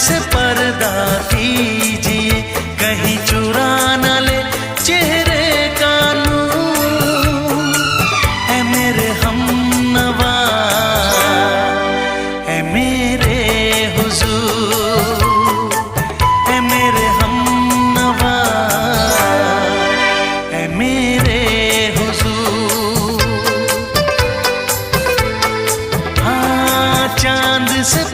से पर्दा कीजिए, कहीं चुरा न ले चेहरे का नूर। ऐ मेरे हमनवा, ऐ मेरे हुजूर, ऐ मेरे हमनवा, ऐ मेरे हुजूर। हाँ, चांद से